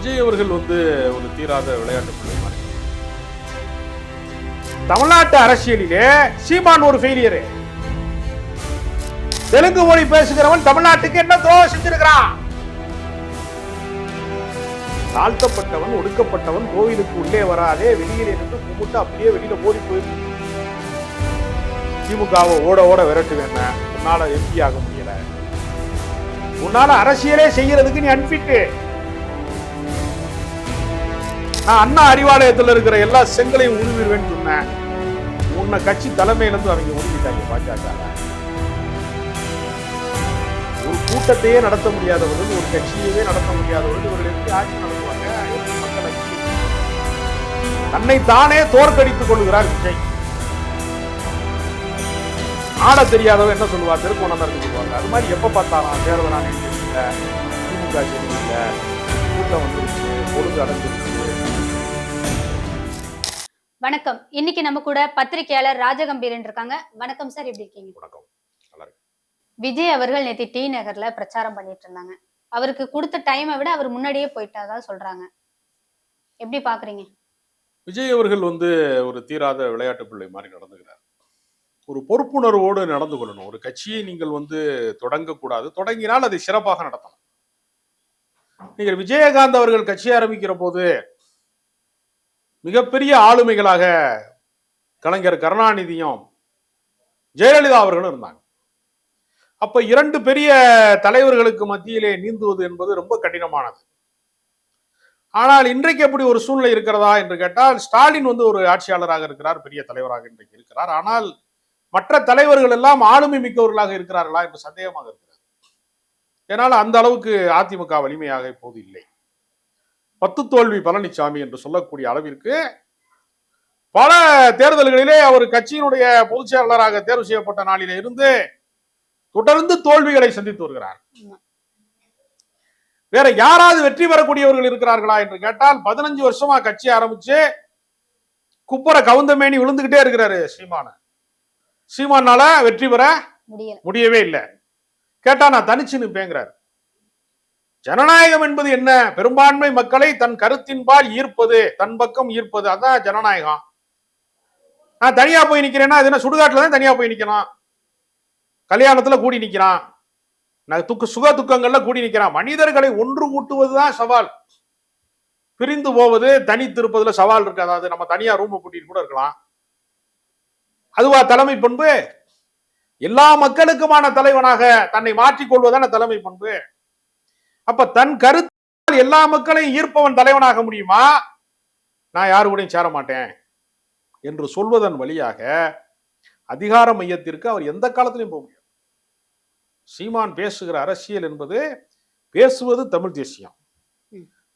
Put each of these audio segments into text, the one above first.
விஜய் அவர்கள் ஒரு தீராத விளையாட்டு பிள்ளை மாதிரி. தமிழ்நாட்டு அரசியலிலே சீமான் ஒரு ஃபெயிலியர். தெலுங்கு மொழி பேசுகிறவன் தமிழ்நாட்டுக்கு என்ன துரோகம் செஞ்சிருக்கிறான்? தாழ்த்தப்பட்டவன், ஒடுக்கப்பட்டவன் கோவிலுக்கு உள்ளே வராதே, வெளியிலே இருந்து கும்பிட்டு அப்படியே வெளியில ஓடி போயிருக்கு. திமுகவை ஓட ஓட விரட்டுவேன், உன்னால எம்பி ஆக முடியல, உன்னால அரசியலே செய்யறதுக்கு நீ அன்பிட்டு. நான் அண்ணா அறிவாலயத்தில் இருக்கிற எல்லா செங்கலையும் உருவிடுவேன்னு சொன்னேன். உன்னை கட்சி தலைமையிலிருந்து அவங்க உருவிட்டாங்க. பாஜக ஒரு கூட்டத்தையே நடத்த முடியாதவர்கள், ஒரு கட்சியவே நடத்த முடியாதவர்கள் இவர்கள் எப்படி ஆட்சி நடத்துவாங்க? மக்களை தன்னை தானே தோற்கடித்துக் கொள்கிறார் விஜய். ஆட தெரியாதவன் என்ன சொல்லுவார்? திருக்கோணம் சொல்லுவாங்க. அது மாதிரி எப்ப பார்த்தாலும் தேர்தல் ஆணையம் தெரியல, திமுக தெரியல, கூட்டம் வந்துருச்சு, ஒழுங்கு அடைஞ்சிருச்சு. வணக்கம். இன்னைக்கு நம்ம கூட பத்திரிகையாளர் ராஜகம்பீரன் இருக்காங்க. வணக்கம் சார், எப்படி இருக்கீங்க? வணக்கம். விஜய் அவர்கள் நேற்று டி நகர்ல பிரச்சாரம் பண்ணிட்டு இருந்தாங்க. அவருக்கு கொடுத்த டைமை விட அவர் முன்னாடியே போயிட்டாதா சொல்றாங்க. எப்படி பாக்குறீங்க? விஜய் அவர்கள் ஒரு தீராத விளையாட்டு பிள்ளை மாதிரி நடந்துக்கிறார். ஒரு பொறுப்புணர்வோடு நடந்து கொள்ளணும். ஒரு கட்சியை நீங்கள் தொடங்கக்கூடாது, தொடங்கினால் அதை சிறப்பாக நடத்தணும். நீங்கள் விஜயகாந்த் அவர்கள் கட்சி ஆரம்பிக்கிற போது மிகப்பெரிய ஆளுமைகளாக கலைஞர் கருணாநிதியும் ஜெயலலிதா அவர்களும் இருந்தாங்க. அப்ப இரண்டு பெரிய தலைவர்களுக்கு மத்தியிலே நீந்துவது என்பது ரொம்ப கடினமானது. ஆனால் இன்றைக்கு எப்படி ஒரு சூழ்நிலை இருக்கிறதா என்று கேட்டால், ஸ்டாலின் ஒரு ஆட்சியாளராக இருக்கிறார், பெரிய தலைவராக இன்றைக்கு இருக்கிறார். ஆனால் மற்ற தலைவர்கள் எல்லாம் ஆளுமை மிக்கவர்களாக இருக்கிறார்களா என்று சந்தேகமாக இருக்கிறது. ஏனால் அந்த அளவுக்கு அதிமுக வலிமையாக இப்போது இல்லை. 10 தோல்வி பழனிசாமி என்று சொல்லக்கூடிய அளவிற்கு பல தேர்தல்களிலே அவர் கட்சியினுடைய பொதுச் செயலாளராக தேர்வு செய்யப்பட்ட நாளிலே இருந்து தொடர்ந்து தோல்விகளை சந்தித்து வருகிறார். வேற யாராவது வெற்றி பெறக்கூடியவர்கள் இருக்கிறார்களா என்று கேட்டால், 15 வருஷமா கட்சி ஆரம்பிச்சு குப்பரை கவுந்தமேனி விழுந்துகிட்டே இருக்கிறாரு சீமான. சீமானால வெற்றி பெற முடியவே இல்லை. கேட்டா நான் தனிச்சு நிற்பேங்கிறார். ஜனநாயகம் என்பது என்ன? பெரும்பான்மை மக்களை தன் கருத்தின்பால் ஈர்ப்பது, தன் பக்கம் ஈர்ப்பது, அதான் ஜனநாயகம். நான் தனியா போய் நிக்கிறேன்னா அது என்ன? சுடுகாட்டுல தான் தனியா போய் நிக்கணும். கல்யாணத்துல கூடி நிக்கிறான், சுக துக்கங்கள்ல கூடி நிக்கிறான். மனிதர்களை ஒன்று கூட்டுவதுதான் சவால். பிரிந்து போவது, தனித்திருப்பதுல சவால் இருக்கு. அதாவது நம்ம தனியா ரூம் கூட்டிட்டு கூட இருக்கலாம். அதுவா தலைமை பண்பு? எல்லா மக்களுக்குமான தலைவனாக தன்னை மாற்றிக் கொள்வதான தலைமை பண்பு. அப்ப தன் கருத்தால் எல்லா மக்களையும் ஈர்ப்பவன் தலைவனாக முடியுமா? நான் யாரு கூடயும் சேர மாட்டேன் என்று சொல்வதன் வழியாக அதிகார மையத்திற்கு அவர் எந்த காலத்திலையும் போக முடியாது. சீமான் பேசுகிற அரசியல் என்பது பேசுவது தமிழ் தேசியம்,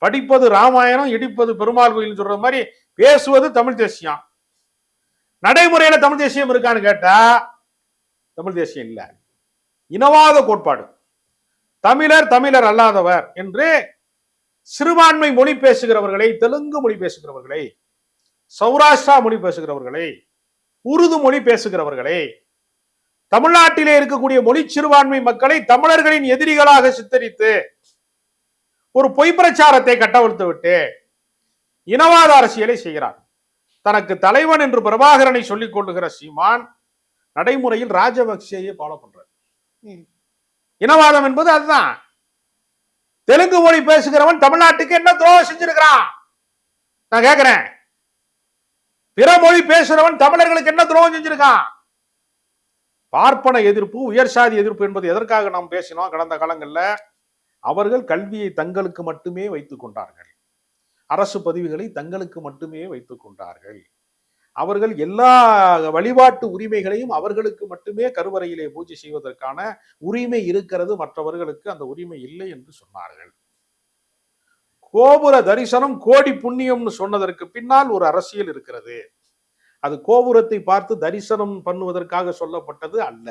படிப்பது ராமாயணம், இடிப்பது பெருமாள் கோயில் சொல்ற மாதிரி பேசுவது தமிழ் தேசியம். நடைமுறையில தமிழ் தேசியம் இருக்கான்னு கேட்டா தமிழ் தேசியம் இல்ல. இனவாத கோட்பாடு, தமிழர் தமிழர் அல்லாதவர் என்று சிறுபான்மை மொழி பேசுகிறவர்களை, தெலுங்கு மொழி பேசுகிறவர்களை, சௌராஷ்டிரா மொழி பேசுகிறவர்களை, உருது மொழி பேசுகிறவர்களை, தமிழ்நாட்டிலே இருக்கக்கூடிய மொழி சிறுபான்மை மக்களை தமிழர்களின் எதிரிகளாக சித்தரித்து ஒரு பொய் பிரச்சாரத்தை கட்டவிழ்த்து விட்டு இனவாத அரசியலை செய்கிறார். தனக்கு தலைவன் என்று பிரபாகரனை சொல்லிக் கொள்ளுகிற சீமான் நடைமுறையில் ராஜபக்சேயை ஃபாலோ பண்றார். இனவாதம் என்பது அதுதான். தெலுங்கு மொழி பேசுகிறவன் தமிழ்நாட்டுக்கு என்ன துரோகம் செஞ்சிருக்கிறான்? நான் கேட்கிறேன். பிற மொழி பேசுகிறவன் தமிழர்களுக்கு என்ன துரோகம் செஞ்சிருக்கான்? பார்ப்பன எதிர்ப்பு, உயர் சாதி எதிர்ப்பு என்பது எதற்காக நாம் பேசினோம் கடந்த காலங்களில்? அவர்கள் கல்வியை தங்களுக்கு மட்டுமே வைத்துக் கொண்டார்கள், அரசு பதவிகளை தங்களுக்கு மட்டுமே வைத்துக் கொண்டார்கள், அவர்கள் எல்லா வழிபாட்டு உரிமைகளையும் அவர்களுக்கு மட்டுமே கருவறையிலே பூஜை செய்வதற்கான உரிமை இருக்கிறது, மற்றவர்களுக்கு அந்த உரிமை இல்லை என்று சொன்னார்கள். கோபுர தரிசனம் கோடி புண்ணியம்னு சொன்னதற்கு பின்னால் ஒரு அரசியல் இருக்கிறது. அது கோபுரத்தை பார்த்து தரிசனம் பண்ணுவதற்காக சொல்லப்பட்டது அல்ல.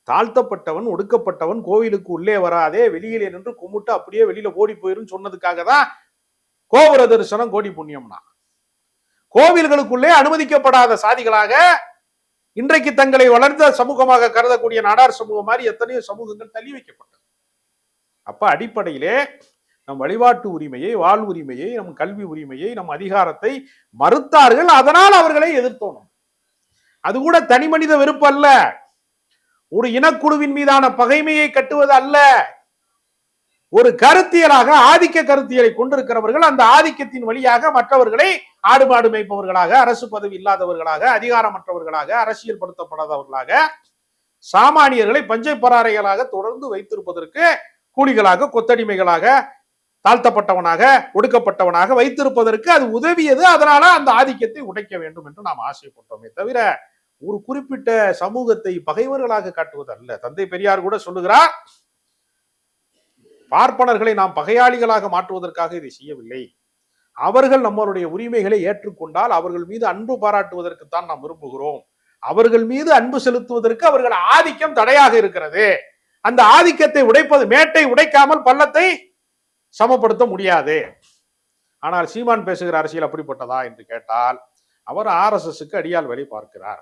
தாழ்த்தப்பட்டவன், ஒடுக்கப்பட்டவன் கோவிலுக்கு உள்ளே வராதே, வெளியிலே நின்று கும்பிட்டு அப்படியே வெளியில ஓடி போயிரும் சொன்னதுக்காக தான் கோபுர தரிசனம் கோடி புண்ணியம்னா. கோவில்களுக்குள்ளே அனுமதிக்கப்படாத சாதிகளாக இன்றைக்கு தங்களை வளர்ந்த சமூகமாக கருதக்கூடிய நாடார் சமூகம் மாதிரி எத்தனையோ சமூகங்கள் தள்ளி வைக்கப்பட்டது. அப்ப அடிப்படையிலே நம் வழிபாட்டு உரிமையை, வாழ்வுரிமையை, நம் கல்வி உரிமையை, நம் அதிகாரத்தை மறுத்தார்கள். அதனால் அவர்களை எதிர்த்தோம். அது கூட தனி மனித வெறுப்பு அல்ல, ஒரு இனக்குழுவின் மீதான பகைமையை கட்டுவது அல்ல. ஒரு கருத்தியலாக ஆதிக்க கருத்தியலை கொண்டிருக்கிறவர்கள் அந்த ஆதிக்கத்தின் வழியாக மற்றவர்களை ஆடு மாடு மேய்ப்பவர்களாக, அரசு பதவி இல்லாதவர்களாக, அதிகாரமற்றவர்களாக, அரசியல் படுத்தப்படாதவர்களாக, சாமானியர்களை பஞ்சை பராரைகளாக தொடர்ந்து வைத்திருப்பதற்கு, கூலிகளாக, கொத்தடிமைகளாக, தாழ்த்தப்பட்டவனாக, ஒடுக்கப்பட்டவனாக வைத்திருப்பதற்கு அது உதவியது. அதனால அந்த ஆதிக்கத்தை உடைக்க வேண்டும் என்று நாம் ஆசைப்பட்டோமே தவிர ஒரு குறிப்பிட்ட சமூகத்தை பகைவர்களாக காட்டுவது அல்ல. தந்தை பெரியார் கூட சொல்லுகிறார், பார்ப்பனர்களை நாம் பகையாளிகளாக மாற்றுவதற்காக இதை செய்யவில்லை. அவர்கள் நம்மளுடைய உரிமைகளை ஏற்றுக்கொண்டால் அவர்கள் மீது அன்பு பாராட்டுவதற்குத்தான் நாம் விரும்புகிறோம். அவர்கள் மீது அன்பு செலுத்துவதற்கு அவர்கள் ஆதிக்கம் தடையாக இருக்கிறது. அந்த ஆதிக்கத்தை உடைப்பது, மேட்டை உடைக்காமல் பள்ளத்தை சமப்படுத்த முடியாது. ஆனால் சீமான் பேசுகிற அரசியல் அப்படிப்பட்டதா என்று கேட்டால், அவர் RSSக்கு அடியால் வேலை பார்க்கிறார்.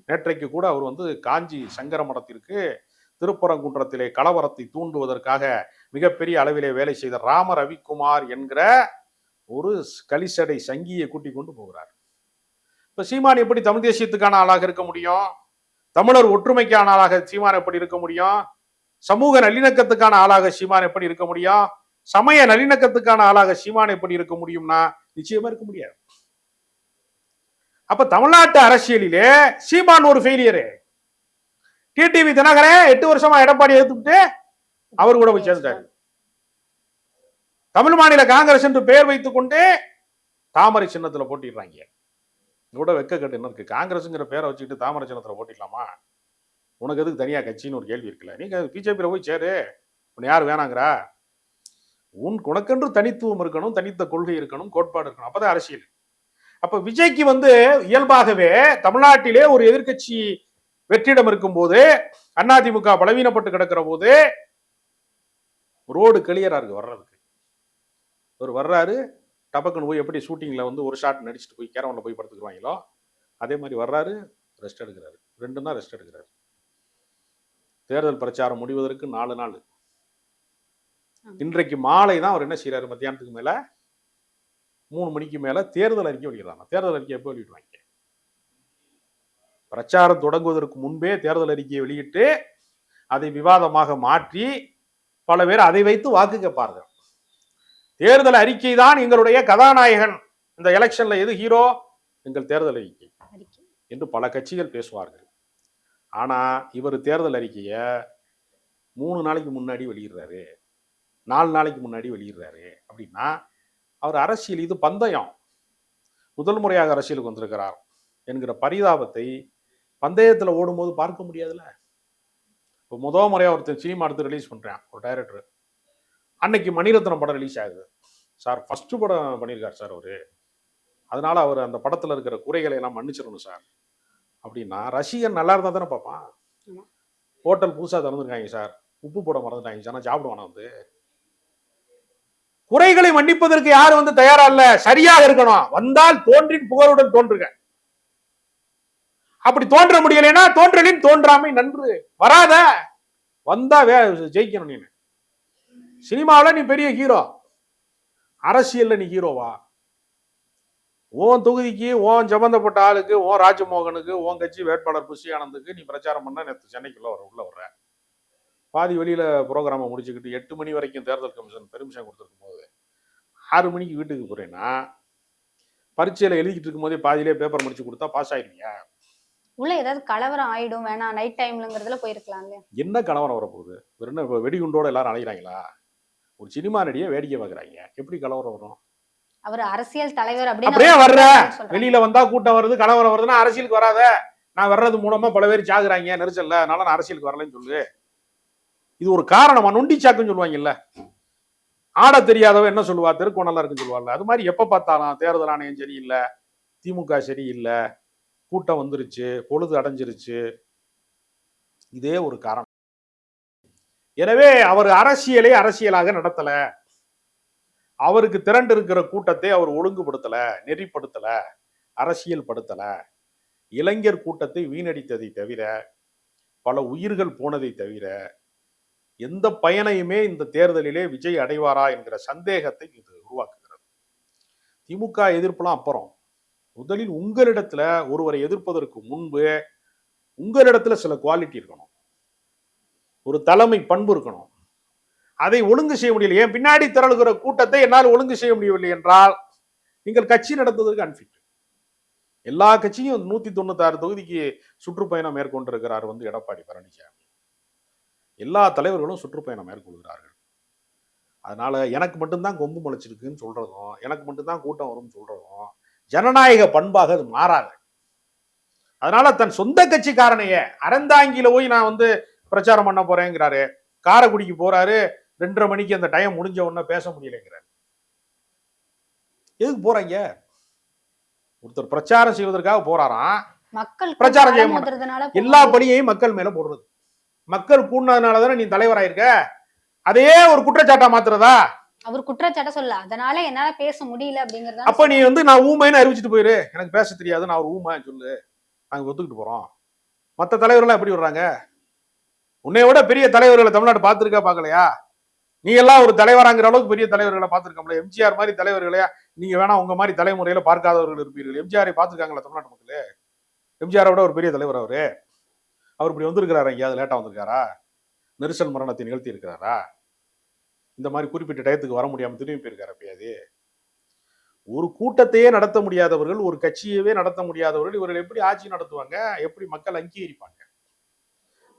நேற்றைக்கு கூட அவர் காஞ்சி சங்கர மடத்திற்கு திருப்பரங்குன்றத்திலே கலவரத்தை தூண்டுவதற்காக மிகப்பெரிய அளவிலே வேலை செய்த ராம ரவிக்குமார் என்கிற ஒரு கலிசடை சங்கியை கூட்டிக் கொண்டு போகிறார். இப்ப சீமான் எப்படி தமிழ் தேசியத்துக்கான ஆளாக இருக்க முடியும்? தமிழர் ஒற்றுமைக்கான ஆளாக சீமான் எப்படி இருக்க முடியும்? சமூக நல்லிணக்கத்துக்கான ஆளாக சீமான் எப்படி இருக்க முடியும்? சமய நல்லிணக்கத்துக்கான ஆளாக சீமான் எப்படி இருக்க முடியும்னா நிச்சயமா இருக்க முடியாது. அப்ப தமிழ்நாட்டு அரசியலிலே சீமான் ஒரு ஃபெயிலியரு. டிடிவி தினகரன் 8 வருஷமா எடப்பாடி எடுத்துட்டு அவர் கூட போய் சேர்ந்தாரு. தமிழ் மாநில காங்கிரஸ் என்று பெயர் வைத்துக் கொண்டு தாமரை சின்னத்துல போட்டிடுறாங்க. கூட வெக்கக்கட்டு என்ன இருக்கு? காங்கிரஸ்ங்கிற பேரை வச்சுக்கிட்டு தாமரை சின்னத்துல போட்டிடலாமா? உனக்கு எதுக்கு தனியா கட்சின்னு ஒரு கேள்வி இருக்குல்ல. நீங்க பிஜேபியில போய் சேரு, உன்னை யார் வேணாங்கிறா? உனக்கென்று தனித்துவம் இருக்கணும், தனித்த கொள்கை இருக்கணும், கோட்பாடு இருக்கணும், அப்பதான் அரசியல். அப்ப விஜய்க்கு இயல்பாகவே தமிழ்நாட்டிலே ஒரு எதிர்கட்சி வெற்றிடம் இருக்கும் போது, அதிமுக பலவீனப்பட்டு கிடக்கிற போது ரோடு கிளியரா இருக்கு வர்றதுக்கு. ஒரு வர்றாரு, டபக்குன்னு போய் எப்படி ஷூட்டிங்ல ஒரு ஷாட் நடிச்சுட்டு போய் கேரவன்ல போய் படுத்துக்குவாங்களோ அதே மாதிரி வர்றாரு, ரெஸ்ட் எடுக்கிறாரு. 2 நாள் ரெஸ்ட் எடுக்கிறாரு. தேர்தல் பிரச்சாரம் முடிவதற்கு 4 நாள். இன்றைக்கு மாலை தான் அவர் என்ன செய்யறாரு? மத்தியானத்துக்கு மேல 3 மணிக்கு மேல தேர்தல் அறிக்கை வெளியிடறாங்க. தேர்தல் அறிக்கை எப்போ வெளியிடுவாங்க? பிரச்சாரம் தொடங்குவதற்கு முன்பே தேர்தல் அறிக்கையை வெளியிட்டு அதை விவாதமாக மாற்றி பல பேர் அதை வைத்து வாக்கு கேட்பார்கள். தேர்தல் அறிக்கை தான் எங்களுடைய கதாநாயகன், இந்த எலெக்ஷன்ல எது ஹீரோ? எங்கள் தேர்தல் அறிக்கை என்று பல கட்சிகள் பேசுவார்கள். ஆனா இவர் தேர்தல் அறிக்கைய 3 நாளைக்கு முன்னாடி வெளியிடுறாரு, 4 நாளைக்கு முன்னாடி வெளியிடுறாரு. அப்படின்னா அவர் அரசியல், இது பந்தயம், முதல் முறையாக அரசியலுக்கு வந்திருக்கிறார் என்கிற பரிதாபத்தை பந்தயத்துல ஓடும் போது பார்க்க முடியாதுல்ல. இப்போ முதல் முறையா ஒருத்தர் சினிமா எடுத்து ரிலீஸ் பண்றான் ஒரு டைரக்டர். அன்னைக்கு மணிரத்னம் படம் ரிலீஸ் ஆகுது. சார் ஃபர்ஸ்ட் படம் பண்ணியிருக்காரு சார் அவரு, அதனால அவர் அந்த படத்துல இருக்கிற குறைகளை எல்லாம் மன்னிச்சிடணும் சார் அப்படின்னா ரசிகன் நல்லா இருந்தா தானே பார்ப்பான். ஹோட்டல் புதுசா திறந்துருக்காங்க சார், உப்பு போட மறந்துட்டாங்க சார், நான் சாப்பிடுவானா? குறைகளை மன்னிப்பதற்கு யாரும் தயாரா இல்ல. சரியாக இருக்கணும், வந்தால் தோன்றின் புகழுடன் தோன்றுக. அப்படி தோன்ற முடியலைன்னா தோன்றலின் தோன்றாமை நன்று. வராத, வந்தா ஜெயிக்கணும். நீ சினிமாவில் நீ பெரிய ஹீரோ, அரசியல்ல நீ ஹீரோவா? உன் தொகுதிக்கு, உன் சம்பந்தப்பட்ட ஆளுக்கு, உன் ராஜமோகனுக்கு, உன் கட்சி வேட்பாளர் புஷி ஆனந்துக்கு நீ பிரச்சாரம் பண்ண நேற்று சென்னைக்குள்ள உள்ள வர்ற. பாதி வெளியில ப்ரோக்ராமை முடிச்சுக்கிட்டு 8 மணி வரைக்கும் தேர்தல் கமிஷன் பெர்மிஷன் கொடுத்துருக்கும் போது 6 மணிக்கு வீட்டுக்கு போறேன்னா பரீட்சையில எழுதிட்டு இருக்கும் போதே பாதியிலே பேப்பர் முடிச்சு கொடுத்தா பாஸ் ஆயிடுவீங்க. உள்ள ஏதாவது கலவரம் ஆயிடும், வேணா நைட் டைம்லங்கிறதுல போயிருக்கலாங்க. என்ன கலவரம் வரப்போகுது? என்ன வெடிகுண்டோட எல்லாரும் அலைகிறாங்களா? ஒரு சினிமா நடிகை வேடிக்கை பார்க்குறாங்க, எப்படி கலவரம் வரும்? அவர் அரசியல் தலைவர் அப்படியே வர்ற, வெளியில வந்தா கூட்டம் வருது, கலவரம் வருதுன்னா அரசியலுக்கு வராத. நான் வர்றது மூலமா பல பேர் சாகுறாங்க நெரிசல்ல, அதனால நான் அரசியலுக்கு வரலன்னு சொல்லு. இது ஒரு காரணமா? நொண்டி சாக்குன்னு சொல்லுவாங்கல்ல, ஆட தெரியாதவ என்ன சொல்லுவா, தெருக்கோணலா இருக்குன்னு சொல்லுவாங்கல்ல. அது மாதிரி எப்ப பார்த்தாலும் தேர்தல் ஆணையம் சரியில்லை, திமுக சரியில்லை, கூட்டம் வந்துருச்சு, பொழுது அடைஞ்சிருச்சு, இதே ஒரு காரணம். எனவே அவர் அரசியலை அரசியலாக நடத்தல, அவருக்கு திரண்டு இருக்கிற கூட்டத்தை அவர் ஒழுங்குபடுத்தல, நெறிப்படுத்தல, அரசியல் படுத்தல. இளைஞர் கூட்டத்தை வீணடித்ததை தவிர, பல உயிர்கள் போனதை தவிர எந்த பயனையுமே இந்த தேர்தலிலே விஜய் அடைவாரா என்கிற சந்தேகத்தை இது உருவாக்குகிறது. திமுக எதிர்ப்புலாம் அப்புறம், முதலில் உங்களிடத்துல ஒருவரை எதிர்ப்பதற்கு முன்பு உங்களிடத்துல சில குவாலிட்டி இருக்கணும், ஒரு தலைமை பண்பு இருக்கணும். அதை ஒழுங்கு செய்ய முடியல. ஏன் பின்னாடி திரளுகிற கூட்டத்தை என்னால் ஒழுங்கு செய்ய முடியவில்லை என்றால் நீங்கள் கட்சி நடத்துவதற்கு அன்பிட். எல்லா கட்சியும் 196 தொகுதிக்கு சுற்றுப்பயணம் மேற்கொண்டிருக்கிறார் எடப்பாடி பழனிசாமி. எல்லா தலைவர்களும் சுற்றுப்பயணம் மேற்கொள்கிறார்கள். அதனால எனக்கு மட்டும்தான் கொம்பு முளைச்சிருக்குன்னு சொல்றதும், எனக்கு மட்டும்தான் கூட்டம் வரும்னு சொல்றதும் ஜனநாயக பண்பாக அது மாறாது. அதனால தன் சொந்த கட்சிக்காரனையே அறந்தாங்கில போய் நான் பிரச்சாரம் பண்ண போறேங்கிறாரு. காரைக்குடிக்கு போறாரு, 2:30 மணிக்கு அந்த டைம் முடிஞ்ச உடனே பேச முடியலைங்கிறார். எதுக்கு போறாங்க? ஒருத்தர் பிரச்சாரம் செய்வதற்காக போறாராம், மக்கள் பிரச்சாரம் செய்ய மோதுறதுனால எல்லா பணியையும் மக்கள் மேல போடுறது. மக்கள் கூடினதுனாலதானே நீ தலைவராயிருக்க, அதே ஒரு குற்றச்சாட்டா மாத்துறதா? அவர் குற்றச்சாட்ட சொல்ல, அதனால என்னால பேச முடியல அப்படிங்கறத. அப்ப நீ நான் ஊமைன்னு அறிவிச்சிட்டு போயிரு, எனக்கு பேச தெரியாது, நான் ஒரு ஊமை சொல்லு, நாங்க ஒத்துக்கிட்டு போறோம். மற்ற தலைவர்கள் எப்படி வர்றாங்க? உன்னை விட பெரிய தலைவர்களை தமிழ்நாடு பார்த்திருக்கா பார்க்கலையா? நீ எல்லாம் ஒரு தலைவராங்கிற அளவுக்கு பெரிய தலைவர்களை பார்த்திருக்கோம்ல. எம்ஜிஆர் மாதிரி தலைவர்களையா நீங்க வேணா உங்க மாதிரி தலைமுறையில பார்க்காதவர்கள் இருப்பீர்கள். எம்ஜிஆரை பார்த்திருக்காங்களா தமிழ்நாட்டு மக்களே? எம்ஜிஆரை விட ஒரு பெரிய தலைவர் அவரு. அவர் இப்படி வந்திருக்கிறாரா? எங்கேயாவது லேட்டா வந்திருக்காரா? நெரிசல் மரணத்தை நிகழ்த்தி இருக்கிறாரா? இந்த மாதிரி குறிப்பிட்ட டயத்துக்கு வர முடியாம திரும்பி போயிருக்காரு எப்பயாவது? ஒரு கூட்டத்தையே நடத்த முடியாதவர்கள், ஒரு கட்சியவே நடத்த முடியாதவர்கள் இவர்கள் எப்படி ஆட்சி நடத்துவாங்க? எப்படி மக்கள் அங்கீகரிப்பாங்க?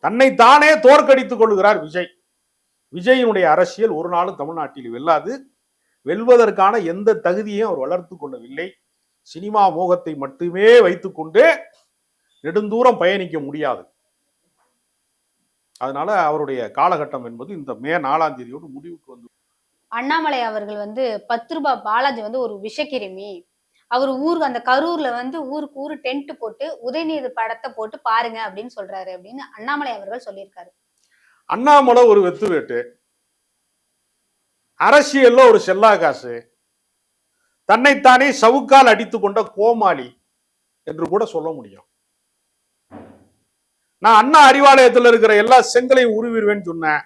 தன்னை தானே தோற்கடித்துக் கொள்ளுகிறார் விஜய். விஜயினுடைய அரசியல் ஒரு நாளும் தமிழ்நாட்டில் வெல்லாது. வெல்வதற்கான எந்த தகுதியையும் அவர் வளர்த்து கொள்ளவில்லை. சினிமா மோகத்தை மட்டுமே வைத்துக்கொண்டு நெடுந்தூரம் பயணிக்க முடியாது. அதனால அவருடைய காலகட்டம் என்பது இந்த மே 4ஆம் தேதியோடு முடிவுக்கு வந்து. அண்ணாமலை அவர்கள் 10 ரூபாய் பாலாஜி ஒரு விஷக்கிருமி, அவர் ஊருக்கு அந்த கரூர்ல ஊருக்கு ஊரு டென்ட் போட்டு உதயநிதி படத்தை போட்டு பாருங்க அப்படின்னு சொல்றாரு அப்படின்னு அண்ணாமலை அவர்கள் சொல்லியிருக்காரு. அண்ணாமலை ஒரு வெத்து வேட்டு, அரசியல்ல ஒரு செல்லா காசு, தன்னைத்தானே சவுக்கால் அடித்துக் கொண்ட கோமாளி என்று கூட சொல்ல முடியும். நான் அண்ணா அறிவாலயத்தில் இருக்கிற எல்லா செங்கலையும் உருவிடுவேன்னு சொன்னேன்.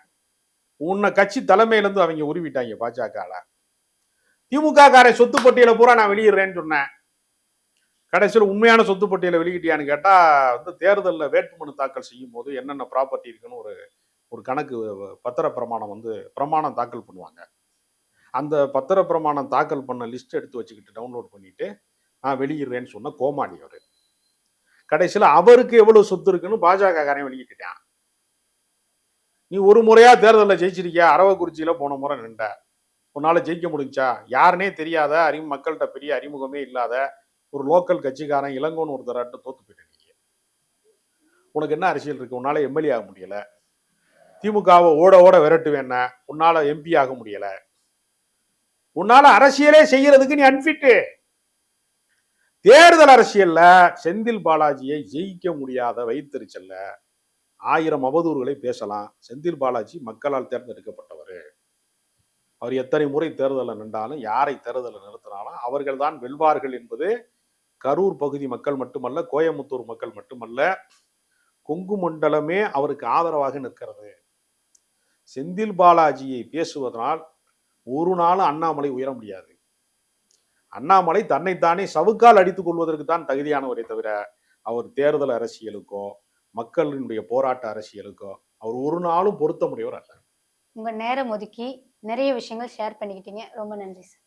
உன்னை கட்சி தலைமையிலிருந்து அவங்க உருவிட்டாங்க பாஜக. திமுக காரை சொத்து பட்டியலை பூரா நான் வெளியிடுறேன்னு சொன்னேன். கடைசியில் உண்மையான சொத்து பட்டியலை வெளியிட்டியான்னு கேட்டா தேர்தலில் வேட்புமனு தாக்கல் செய்யும் போது என்னென்ன ப்ராப்பர்ட்டி இருக்குன்னு ஒரு கணக்கு பத்திர பிரமாணம் பிரமாணம் தாக்கல் பண்ணுவாங்க. அந்த பத்திர பிரமாணம் தாக்கல் பண்ண லிஸ்ட் எடுத்து வச்சுக்கிட்டு டவுன்லோட் பண்ணிட்டு நான் வெளியிடுறேன்னு சொன்ன கோமாளி அவரு. கடைசியில் அவருக்கு எவ்வளவு சொத்து இருக்குன்னு பாஜக காரையும் வெளியிட்டான். நீ ஒரு முறையா தேர்தலில் ஜெயிச்சிருக்கியா? அரவக்குறிச்சியில போன முறை நின்ற, உன்னால ஜெயிக்க முடிஞ்சா? யாருன்னே தெரியாத மக்கள்கிட்ட பெரிய அறிமுகமே இல்லாத ஒரு லோக்கல் கட்சிக்காரன் இளங்கோன்னு ஒருத்தராட்டு தோத்து போயிட்டீங்க. உனக்கு என்ன அரசியல் இருக்கு? உன்னால எம்எல்ஏ ஆக முடியல. திமுகவை ஓட ஓட விரட்டுவேன்னா உன்னால எம்பி ஆக முடியல. உன்னால அரசியலே செய்யறதுக்கு நீ அன்பிட்டு. தேர்தல் அரசியல்ல செந்தில் பாலாஜியை ஜெயிக்க முடியாத வைத்தறிச்சல்ல 1000 அவதூறுகளை பேசலாம். செந்தில் பாலாஜி மக்களால் தேர்ந்தெடுக்கப்பட்டவர். அவர் எத்தனை முறை தேர்தலில் நின்றாலும், யாரை தேர்தலில் நிறுத்தினாலும் அவர்கள் தான் வெல்வார்கள் என்பது கரூர் பகுதி மக்கள் மட்டுமல்ல, கோயம்புத்தூர் மக்கள் மட்டுமல்ல, கொங்கு மண்டலமே அவருக்கு ஆதரவாக நிற்கிறது. செந்தில் பாலாஜியை பேசுவதனால் ஒரு நாளும் அண்ணாமலை உயர முடியாது. அண்ணாமலை தன்னைத்தானே சவுக்கால் அடித்துக் கொள்வதற்கு தான் தகுதியானவரை தவிர அவர் தேர்தல் அரசியலுக்கோ மக்களினுடைய போராட்ட அரசியலுக்கோ அவர் ஒரு நாளும் பொருத்த முடியவர் அல்ல. உங்க நேரம் ஒதுக்கி நிறைய விஷயங்கள் ஷேர் பண்ணிக்கிட்டீங்க. ரொம்ப நன்றி சார்.